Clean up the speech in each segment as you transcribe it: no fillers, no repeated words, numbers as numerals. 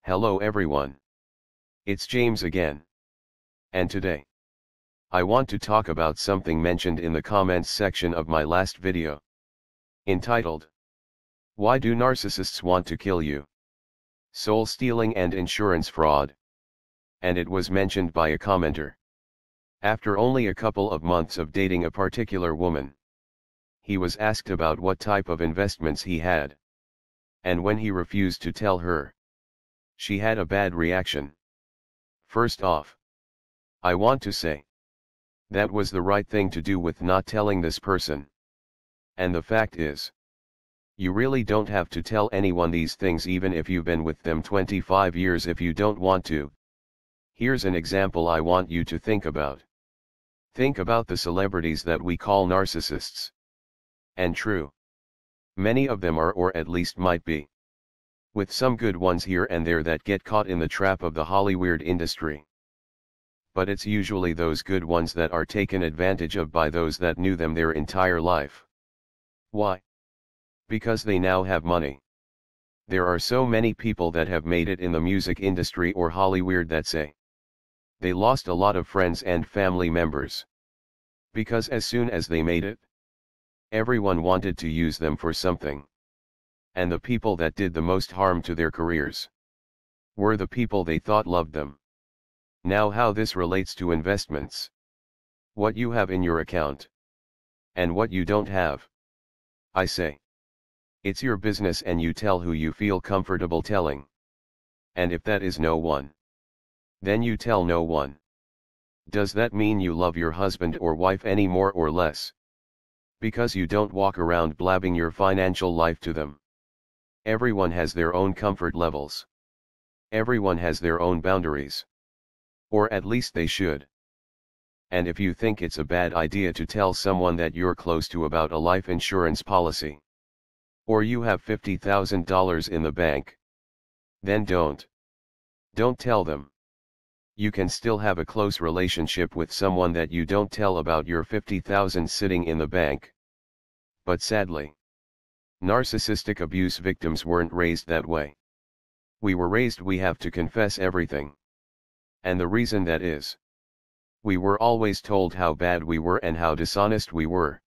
Hello everyone. It's James again. And today, I want to talk about something mentioned in the comments section of my last video. Entitled, Why Do Narcissists Want to Kill You? Soul Stealing and Insurance Fraud. And it was mentioned by a commenter. After only a couple of months of dating a particular woman, he was asked about what type of investments he had. And when he refused to tell her, she had a bad reaction. First off, I want to say, that was the right thing to do with not telling this person. And the fact is, you really don't have to tell anyone these things even if you've been with them 25 years if you don't want to. Here's an example I want you to think about. Think about the celebrities that we call narcissists. And true, many of them are, or at least might be, with some good ones here and there that get caught in the trap of the Hollywood industry. But it's usually those good ones that are taken advantage of by those that knew them their entire life. Why? Because they now have money. There are so many people that have made it in the music industry or Hollywood that say they lost a lot of friends and family members. Because as soon as they made it, everyone wanted to use them for something. And the people that did the most harm to their careers were the people they thought loved them. Now how this relates to investments. What you have in your account. And what you don't have. I say, it's your business and you tell who you feel comfortable telling. And if that is no one, then you tell no one. Does that mean you love your husband or wife any more or less? Because you don't walk around blabbing your financial life to them. Everyone has their own comfort levels. Everyone has their own boundaries. Or at least they should. And if you think it's a bad idea to tell someone that you're close to about a life insurance policy, or you have $50,000 in the bank, then don't. Don't tell them. You can still have a close relationship with someone that you don't tell about your $50,000 sitting in the bank. But sadly, narcissistic abuse victims weren't raised that way. We were raised we have to confess everything. And the reason that is, we were always told how bad we were and how dishonest we were.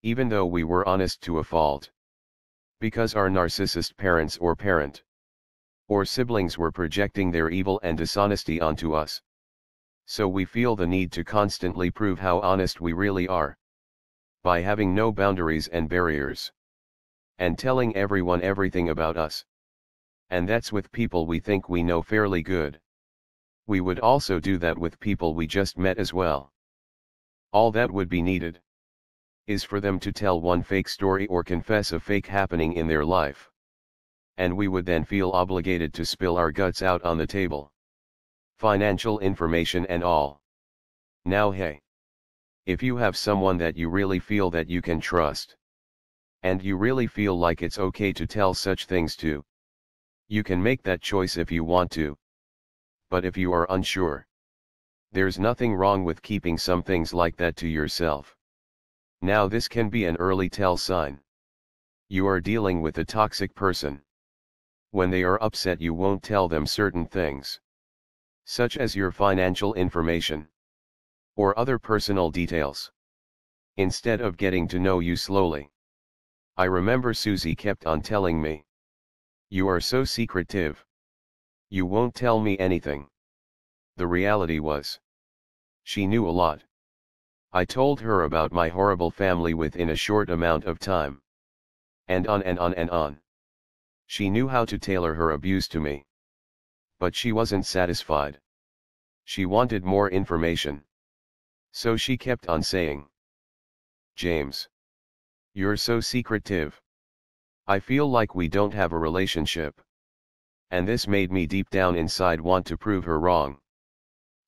Even though we were honest to a fault. Because our narcissist parents or parent or siblings were projecting their evil and dishonesty onto us. So we feel the need to constantly prove how honest we really are. By having no boundaries and barriers. And telling everyone everything about us. And that's with people we think we know fairly good. We would also do that with people we just met as well. All that would be needed is for them to tell one fake story or confess a fake happening in their life. And we would then feel obligated to spill our guts out on the table. Financial information and all. Now hey. If you have someone that you really feel that you can trust, and you really feel like it's okay to tell such things to, you can make that choice if you want to. But if you are unsure, there's nothing wrong with keeping some things like that to yourself. Now this can be an early tell sign. You are dealing with a toxic person. When they are upset you won't tell them certain things, such as your financial information, or other personal details. Instead of getting to know you slowly. I remember Susie kept on telling me, "You are so secretive. You won't tell me anything." The reality was, she knew a lot. I told her about my horrible family within a short amount of time. And on and on and on. She knew how to tailor her abuse to me. But she wasn't satisfied. She wanted more information. So she kept on saying, "James, you're so secretive. I feel like we don't have a relationship." And this made me deep down inside want to prove her wrong.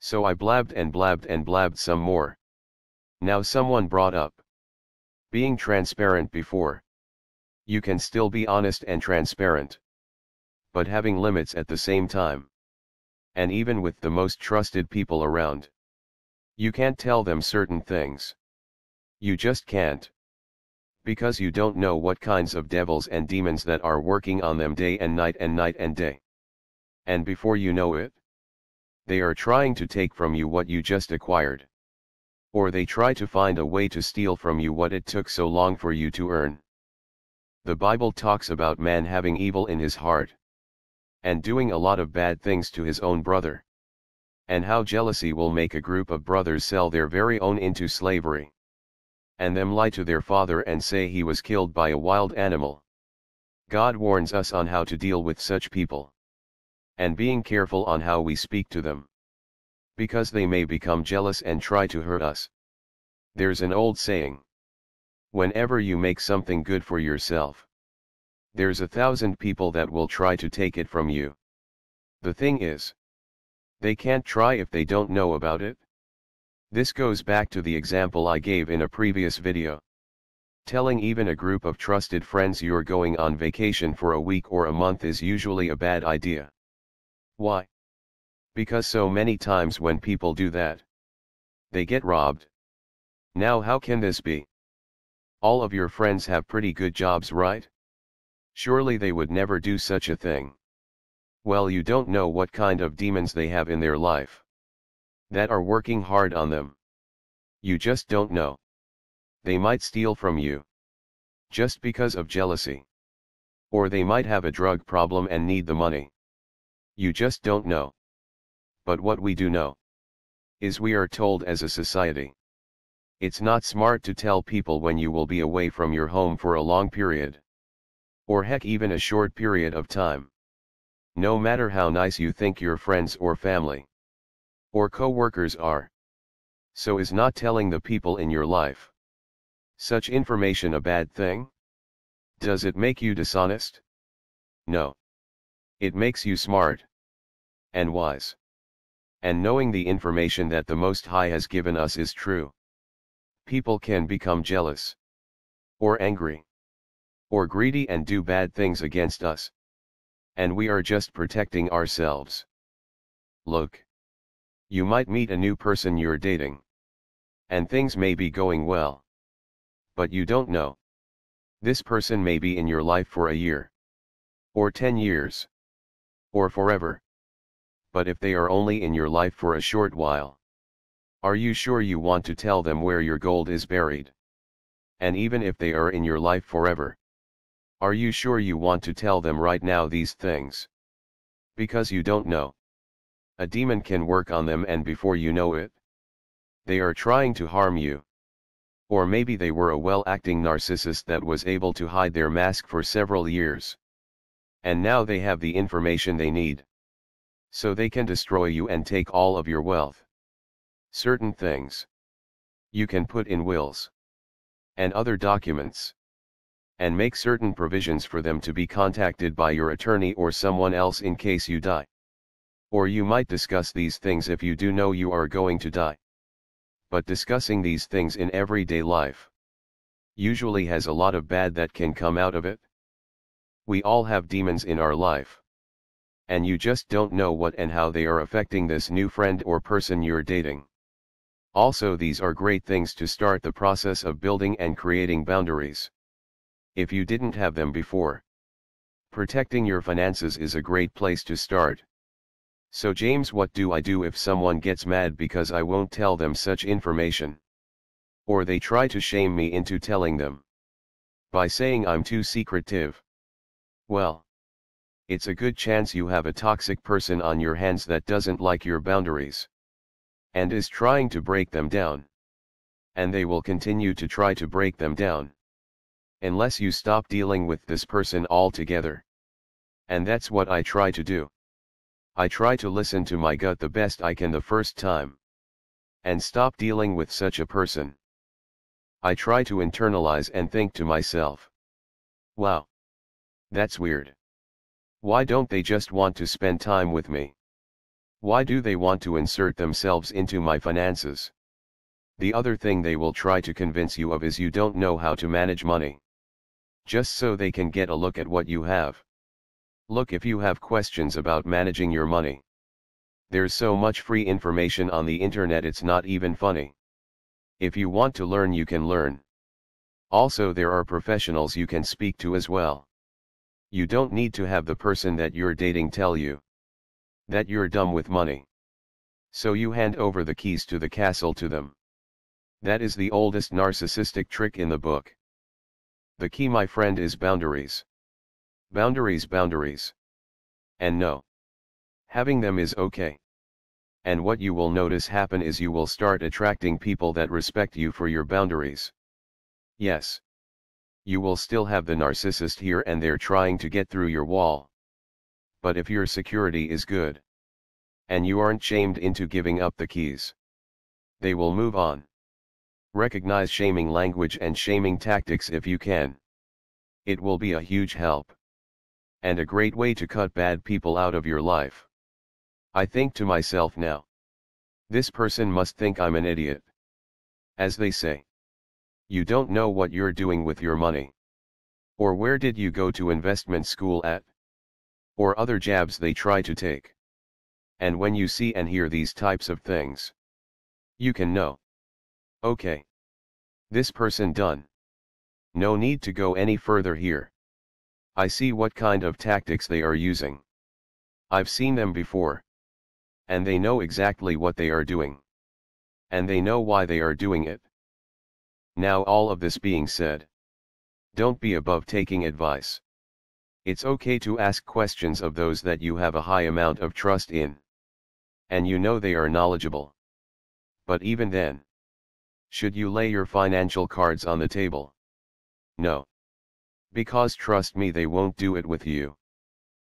So I blabbed and blabbed and blabbed some more. Now someone brought up being transparent before. You can still be honest and transparent, but having limits at the same time. And even with the most trusted people around, you can't tell them certain things. You just can't. Because you don't know what kinds of devils and demons that are working on them day and night and night and day. And before you know it, they are trying to take from you what you just acquired. Or they try to find a way to steal from you what it took so long for you to earn. The Bible talks about man having evil in his heart, and doing a lot of bad things to his own brother. And how jealousy will make a group of brothers sell their very own into slavery, and them lie to their father and say he was killed by a wild animal. God warns us on how to deal with such people, and being careful on how we speak to them, because they may become jealous and try to hurt us. There's an old saying: whenever you make something good for yourself, there's 1,000 people that will try to take it from you. The thing is, they can't try if they don't know about it. This goes back to the example I gave in a previous video. Telling even a group of trusted friends you're going on vacation for a week or a month is usually a bad idea. Why? Because so many times when people do that, they get robbed. Now how can this be? All of your friends have pretty good jobs, right? Surely they would never do such a thing. Well, you don't know what kind of demons they have in their life that are working hard on them. You just don't know. They might steal from you just because of jealousy. Or they might have a drug problem and need the money. You just don't know. But what we do know is we are told as a society, it's not smart to tell people when you will be away from your home for a long period, or heck even a short period of time. No matter how nice you think your friends or family or co-workers are, so is not telling the people in your life such information a bad thing? Does it make you dishonest? No. It makes you smart and wise. And knowing the information that the Most High has given us is true. People can become jealous, or angry, or greedy and do bad things against us. And we are just protecting ourselves. Look. You might meet a new person you're dating, and things may be going well. But you don't know. This person may be in your life for a year, or 10 years, or forever. But if they are only in your life for a short while, are you sure you want to tell them where your gold is buried? And even if they are in your life forever, are you sure you want to tell them right now these things? Because you don't know. A demon can work on them, and before you know it, they are trying to harm you. Or maybe they were a well-acting narcissist that was able to hide their mask for several years. And now they have the information they need, so they can destroy you and take all of your wealth. Certain things you can put in wills and other documents, and make certain provisions for them to be contacted by your attorney or someone else in case you die. Or you might discuss these things if you do know you are going to die. But discussing these things in everyday life usually has a lot of bad that can come out of it. We all have demons in our life, and you just don't know what and how they are affecting this new friend or person you're dating. Also, these are great things to start the process of building and creating boundaries, if you didn't have them before. Protecting your finances is a great place to start. So James, what do I do if someone gets mad because I won't tell them such information? Or they try to shame me into telling them, by saying I'm too secretive? Well, it's a good chance you have a toxic person on your hands that doesn't like your boundaries, and is trying to break them down. And they will continue to try to break them down, unless you stop dealing with this person altogether. And that's what I try to do. I try to listen to my gut the best I can the first time, and stop dealing with such a person. I try to internalize and think to myself, wow, that's weird. Why don't they just want to spend time with me? Why do they want to insert themselves into my finances? The other thing they will try to convince you of is you don't know how to manage money, just so they can get a look at what you have. Look, if you have questions about managing your money, there's so much free information on the internet, it's not even funny. If you want to learn, you can learn. Also, there are professionals you can speak to as well. You don't need to have the person that you're dating tell you. that you're dumb with money. So you hand over the keys to the castle to them. That is the oldest narcissistic trick in the book. The key, my friend, is boundaries. Boundaries, boundaries. And no, having them is okay. And what you will notice happen is you will start attracting people that respect you for your boundaries. Yes. You will still have the narcissist here and there trying to get through your wall. But if your security is good, and you aren't shamed into giving up the keys, they will move on. Recognize shaming language and shaming tactics if you can. It will be a huge help. And a great way to cut bad people out of your life. I think to myself now, this person must think I'm an idiot. As they say, you don't know what you're doing with your money. Or where did you go to investment school at? Or other jabs they try to take. And when you see and hear these types of things, you can know. Okay. This person done. No need to go any further here. I see what kind of tactics they are using. I've seen them before. And they know exactly what they are doing. And they know why they are doing it. Now, all of this being said, don't be above taking advice. It's okay to ask questions of those that you have a high amount of trust in. And you know they are knowledgeable. But even then, should you lay your financial cards on the table? No. Because trust me, they won't do it with you.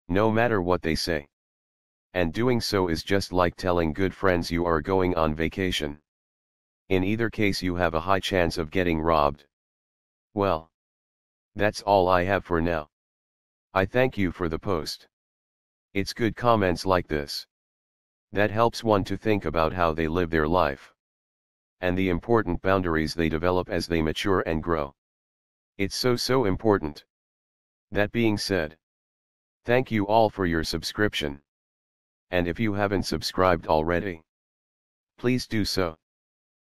No matter what they say. And doing so is just like telling good friends you are going on vacation. In either case you have a high chance of getting robbed. Well, that's all I have for now. I thank you for the post. It's good comments like this that helps one to think about how they live their life. And the important boundaries they develop as they mature and grow. It's so important. That being said, thank you all for your subscription. And if you haven't subscribed already, please do so.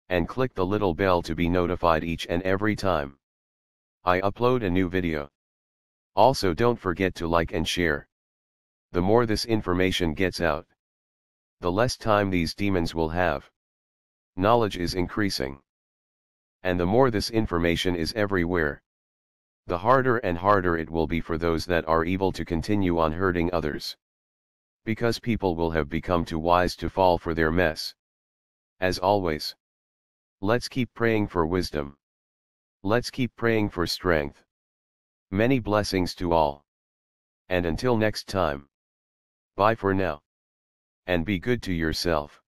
And click the little bell to be notified each and every time I upload a new video. Also, don't forget to like and share. The more this information gets out, the less time these demons will have. Knowledge is increasing. And the more this information is everywhere, the harder and harder it will be for those that are evil to continue on hurting others. Because people will have become too wise to fall for their mess. As always, let's keep praying for wisdom. Let's keep praying for strength. Many blessings to all. And until next time. Bye for now. And be good to yourself.